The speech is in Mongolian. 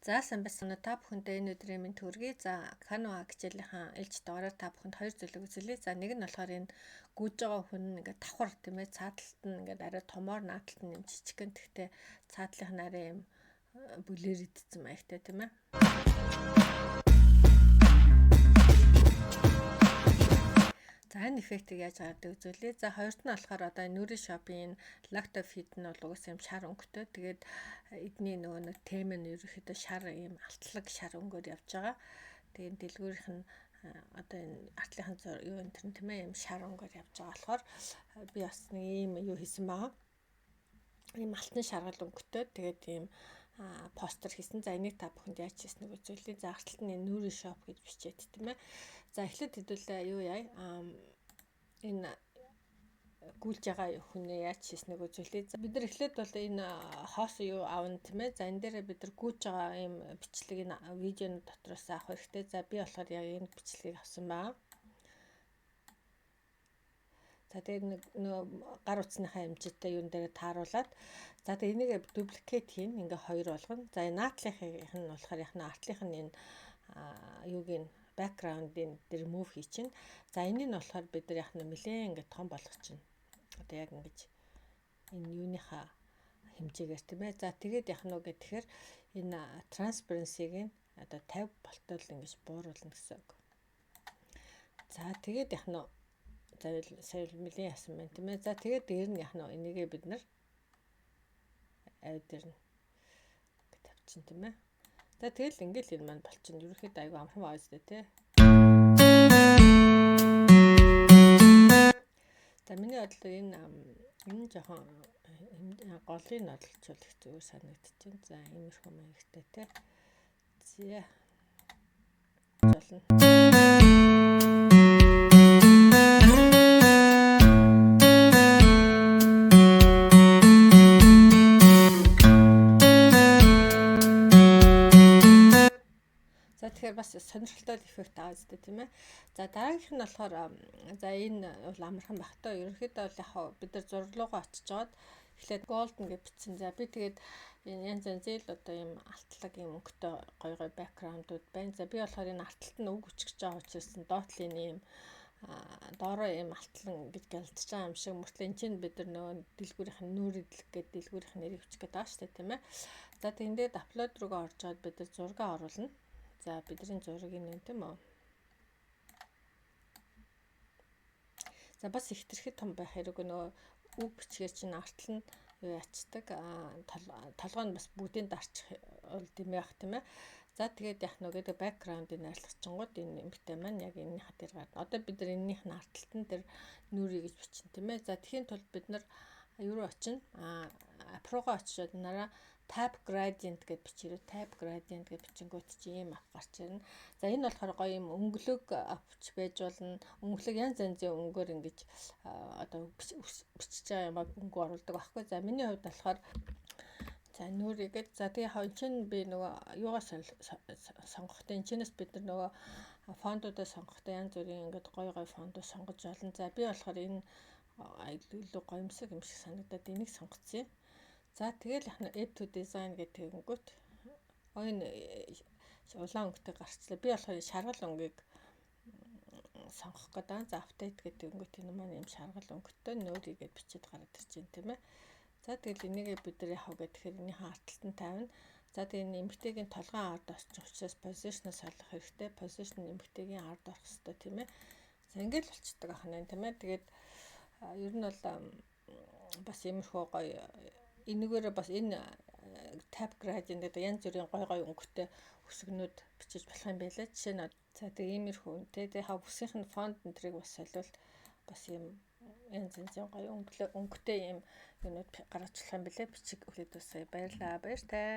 За сайн байна уу та бүхэндээ энэ өдрийн мэнд хүргэе. За Canva хичээлийнхэн ээлж дугаараар та бүхэнд хоёр зүйлийг үзүүлье. За нэг нь болохоор энэ гүйж байгаа хүн ингээд давхар тийм ээ цааталт нь ингээд арай томоор наадталт нь юм жижигхэн тэгтээ цаатлынх нь арай юм бүлээр идсэн маягтай тийм ээ. За энэ эффектийг яаж гаргадаг үзүүлье. За хоёрт нь болохоор одоо Nuri Shop-ийн Lacto Fit нь бол угсаа юм шар өнгөтэй. Тэгээд эдний нөгөө нэг тем нь ерөөхдөө шар юм алтлаг шар өнгөөр явж байгаа. Тэгээд дэлгүүрийнх нь одоо энэ артлынхан юу энэ тэр тийм ээ юм шар өнгөөр явж байгаа болохоор би бас нэг ийм юу хийсэн байгаа. Ийм алтан шаргал өнгөтэй. Тэгээд ийм постэр хийсэн. За энийг та бүхэнд яаж хийснэг үзүүлье. За арталт нь Nuri Shop гэж бичээд тийм ээ. За эхлээд хэдүүлээ юу яа энэ гүйлж байгаа хүнээ яаж хийснэг үзүүлье. За бид нар эхлээд бол энэ хоос юу аавна тийм ээ. За энэ дээр бид нар гүйж байгаа юм бичлэг энэ видеоны дотроос авах хэрэгтэй. За би болохоор яг энэ бичлэгийг авсан байна. За тэгээд нөгөө гар утасныхаа хэмжээтэй юун дээр тааруулаад за тэгээд энийг дупликейт хийн ингээ хоёр болгоно. За энэ наатлынх нь болохоор яг артлынх нь энэ юуг нь бэкграундын дээр мув хий чинь. За энийг нь болохоор бид нар яг нэлээд ингээ том болгох чинь. Одоо яг ингэж энэ юуныхаа хэмжээгээр тийм ээ. За тэгээд яг нүгэ тэгэхээр энэ transparency-г нь одоо 50 болтол ингэж бууруулна гэсэн үг. За тэгээд яг нөө сая нэлийн ясан байна тийм ээ. За тэгээд дээр нь яг нөө энийгээ бид нар дээр нь тавьчин тийм ээ. За тэгэл ингээл энэ маань болчихно. Ерөнхийдөө айгүй амархан байгаа зү тий. За миний бодлоор энэ жоохон голыг нь олчулах зүгээр санагдчихэв. За иймэрхүү маягтай тий. За болно. Тэгэхээр бас сонирхолтой эффект аваад зү тийм ээ. За дараагийнх нь болохоор за энэ бол амархан байх таа. Ерөнхийдөө бол яг бид нар зурлуугаа очижгаад эхлээд golden гэж бичсэн. За би тэгээд янз янзэл одоо ийм алтлаг ийм өнгөтэй гой гой бэкграундууд байна. За би болохоор энэ алталт нь үг үчгэж байгаа учраас доотлын ийм доороо ийм алтлан гэж гэлдэж байгаа юм шиг мөртлөө энэ чинь бид нар нөгөө дэлгүүрийнх нь нүүрэдлэг гэдэг дэлгүүрийнх нь нэрийг хүчгээд байгаа шүү дээ тийм ээ. За тэгээд апплод руугаа орж аваад бид нар зураг оруулна. За бидний зургийг нэ тийм үү. За бас их тэрхэд том байх хэрэггүй нөгөө үг бичгээр чинь артал нь юу ячдаг толгой нь бас бүгдийн дарчих бол дэмэх тийм ээ. За тэгээд яг нөгөө бэкграундыг найрлагчингууд энэ эмгтэй маань яг энэний хатэр гарна. Одоо бид нар энэнийх нь арталтан дээр нүрий гэж бичин тийм ээ. За тэхийн тулд бид нар юу руу очино? Апруугаа очиод нараа tab gradient гэж бичээрэй. Tab gradient гэж бичингүүт чи ийм ав гарч ирнэ. За энэ болохоор гоё юм өнгөлөг авч байж болно. Өнгөлөг янз янзын өнгөөр ингэж одоо бичиж байгаа юм өнгө оруулдаг байхгүй. За миний хувьд болохоор за нүрийгээд за тэгээ хавь чинь би нөгөө юугаа сонгохтой энэ чинээс бид нар нөгөө фондуудаа сонгохтой янз бүрийн ингээд гоё гоё фондууд сонгож болно. За би болохоор энэ илүү гоёмсог юм шиг санагдаад энийг сонгоцсон. За тэгэл add to design гэдэг тэгэнгүүт энэ улаан өнгөтэй гарчлаа. Би болохоор шаргал өнгийг сонгох гэдэг. За update гэдэг тэгэнгүүт энэ маань юм шаргал өнгөтэй нөөрий гэж бичиж гараад ирж байна тийм ээ. За тэгэл энийгээ бид нар яах вэ гэхээр энийхээ арталтанд тавина. За тэгээ энэ эмгтэйгийн толгойн ард осчих учраас position-аас солих хэрэгтэй. Position эмгтэйгийн ард орох хэрэгтэй тийм ээ. За ингээл болчихдог ахна тийм ээ. Тэгээд ер нь бол бас иймэрхүү гоё энэгээр бас энэ tab gradient гэдэг янз бүрийн гой гой өнгөтэй өсгөнүүд бичиж болох юм байлаа. Жишээ нь за тэгээ иймэрхүү тэгээ хав бүсийнх нь фонд энтрийг бас солиул бас юм янз янзын гой өнгөтэй юм юмуд гаргаж болох юм байлаа. Бичиг өгөөд бас баярлаа. Баяртай.